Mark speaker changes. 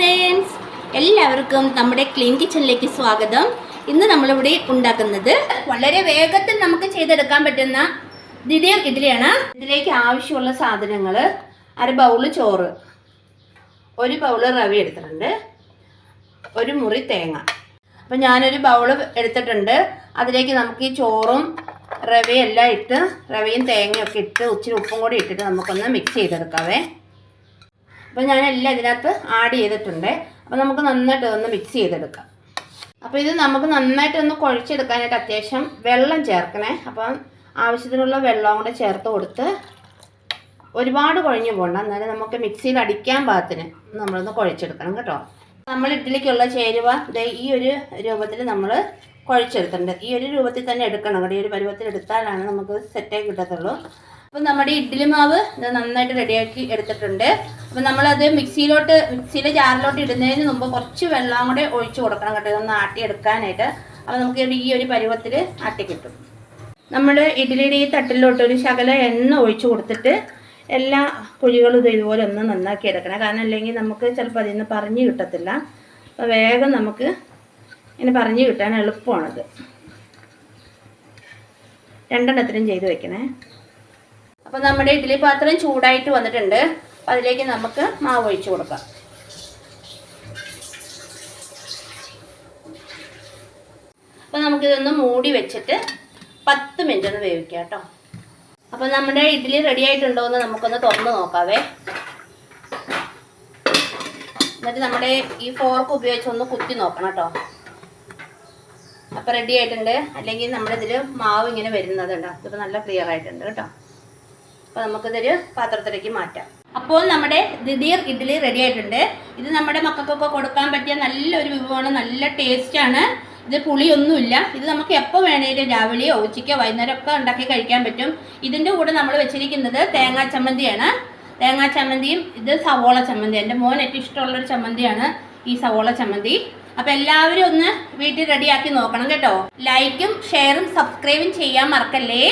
Speaker 1: Friends, എല്ലാവർക്കും നമ്മുടെ clean കിച്ചണിലേക്ക് സ്വാഗതം. ഇന്ന് നമ്മളിവിടെ ഉണ്ടാക്കുന്നത് വളരെ വേഗത്തിൽ നമുക്ക് ചെയ്തെടുക്കാൻ പറ്റുന്ന ദിദിയർ ഇഡ്ഡലിയാണ്. ഇതിലേക്ക് ആവശ്യമുള്ള സാധനങ്ങൾ: അര ബൗള് ചോറ്, ഒരു ബൗള് റവ എടുത്തിട്ടുണ്ട്, ഒരു മുറി തേങ്ങ. അപ്പം ഞാനൊരു ബൗള് എടുത്തിട്ടുണ്ട്. അതിലേക്ക് നമുക്ക് ഈ ചോറും റവയും എല്ലാം ഇട്ട്, റവയും തേങ്ങയൊക്കെ ഇട്ട് ഇച്ചിരി ഉപ്പും കൂടി ഇട്ടിട്ട് നമുക്കൊന്ന് മിക്സ് ചെയ്തെടുക്കാവേ. അപ്പോൾ ഞാനെല്ലാം ഇതിനകത്ത് ആഡ് ചെയ്തിട്ടുണ്ട്. അപ്പോൾ നമുക്ക് നന്നായിട്ട് ഒന്ന് മിക്സ് ചെയ്തെടുക്കാം. അപ്പോൾ ഇത് നമുക്ക് നന്നായിട്ടൊന്ന് കുഴച്ചെടുക്കാനായിട്ട് അത്യാവശ്യം വെള്ളം ചേർക്കണേ. അപ്പം ആവശ്യത്തിനുള്ള വെള്ളം കൂടെ ചേർത്ത് കൊടുത്ത് ഒരുപാട് കുഴഞ്ഞു പോകണ്ട, എന്നാലും നമുക്ക് മിക്സിയിൽ അടിക്കാൻ പാകത്തിന് നമ്മളൊന്ന് കുഴച്ചെടുക്കണം കേട്ടോ. നമ്മൾ ഇഡ്ഡലിക്കുള്ള ചേരുവ ഈ ഒരു രൂപത്തിൽ നമ്മൾ കുഴച്ചെടുത്തിട്ടുണ്ട്. ഈ ഒരു രൂപത്തിൽ തന്നെ എടുക്കണം കേട്ടോ. ഈ ഒരു പരുവത്തിൽ എടുത്താലാണ് നമുക്ക് സെറ്റായി കിട്ടത്തുള്ളൂ. അപ്പം നമ്മുടെ ഇഡ്ഡലി മാവ് ഇത് നന്നായിട്ട് റെഡിയാക്കി എടുത്തിട്ടുണ്ട്. അപ്പം നമ്മളത് മിക്സിയിലെ ജാറിലോട്ട് ഇടുന്നതിന് മുമ്പ് കുറച്ച് വെള്ളം കൂടെ ഒഴിച്ച് കൊടുക്കണം കേട്ടോ, ഇതൊന്ന് ആട്ടിയെടുക്കാനായിട്ട്. അപ്പോൾ നമുക്ക് ഈ ഒരു പരുവത്തിൽ ആട്ടി കിട്ടും. നമ്മുടെ ഇഡ്ഡലിയുടെ ഈ തട്ടിലോട്ട് ഒരു ശകല എണ്ണ ഒഴിച്ച് കൊടുത്തിട്ട് എല്ലാ കുഴികളും ഇതുപോലെ ഒന്ന് നന്നാക്കി എടുക്കണം. കാരണം അല്ലെങ്കിൽ നമുക്ക് ചിലപ്പോൾ അതിൽ നിന്ന് പറഞ്ഞു കിട്ടത്തില്ല. അപ്പോൾ വേഗം നമുക്ക് ഇങ്ങനെ പറഞ്ഞു കിട്ടാൻ എളുപ്പമാണത്. രണ്ടെണ്ണത്തിനും ചെയ്ത് വെക്കണേ. അപ്പോൾ നമ്മുടെ ഇഡ്ഡലി പാത്രം ചൂടായിട്ട് വന്നിട്ടുണ്ട്. അപ്പോൾ അതിലേക്ക് നമുക്ക് മാവ് ഒഴിച്ച് കൊടുക്കാം. അപ്പോൾ നമുക്കിതൊന്ന് മൂടി വെച്ചിട്ട് 10 മിനിറ്റ് ഒന്ന് വേവിക്കാം കേട്ടോ. അപ്പോൾ നമ്മുടെ ഇഡ്ഡലി റെഡി ആയിട്ടുണ്ടോ എന്ന് നമുക്കൊന്ന് തുറന്ന് നോക്കാവേ. എന്നിട്ട് നമ്മുടെ ഈ ഫോർക്ക് ഉപയോഗിച്ച് ഒന്ന് കുത്തി നോക്കണം കേട്ടോ. അപ്പോൾ റെഡി ആയിട്ടുണ്ട്. അല്ലെങ്കിൽ നമ്മുടെ ഇതിൽ മാവ് ഇങ്ങനെ വരുന്നതുണ്ടോ, ഇതിപ്പോൾ നല്ല ക്ലിയർ ആയിട്ടുണ്ട് കേട്ടോ. അപ്പോൾ നമുക്കിതൊരു പാത്രത്തിലേക്ക് മാറ്റാം. അപ്പോൾ നമ്മുടെ ദിദിയർ ഇഡ്ഡലി റെഡി ആയിട്ടുണ്ട്. ഇത് നമ്മുടെ മക്കൾക്കൊക്കെ കൊടുക്കാൻ പറ്റിയ നല്ലൊരു വിഭവമാണ്, നല്ല ടേസ്റ്റാണ്. ഇത് പുളിയൊന്നുമില്ല. ഇത് നമുക്ക് എപ്പോൾ വേണേലും രാവിലെയോ ഉച്ചയ്ക്കോ വൈകുന്നേരം ഒക്കെ ഉണ്ടാക്കി കഴിക്കാൻ പറ്റും. ഇതിൻ്റെ കൂടെ നമ്മൾ വെച്ചിരിക്കുന്നത് തേങ്ങാ ചമ്മന്തിയാണ്. തേങ്ങാ ചമ്മന്തിയും ഇത് സവോള ചമ്മന്തി. എൻ്റെ മോൻ ഏറ്റവും ഇഷ്ടമുള്ളൊരു ചമ്മന്തിയാണ് ഈ സവോള ചമ്മന്തി. അപ്പോൾ എല്ലാവരും ഒന്ന് വീട്ടിൽ റെഡിയാക്കി നോക്കണം കേട്ടോ. ലൈക്കും ഷെയറും സബ്സ്ക്രൈബും ചെയ്യാൻ മറക്കല്ലേ.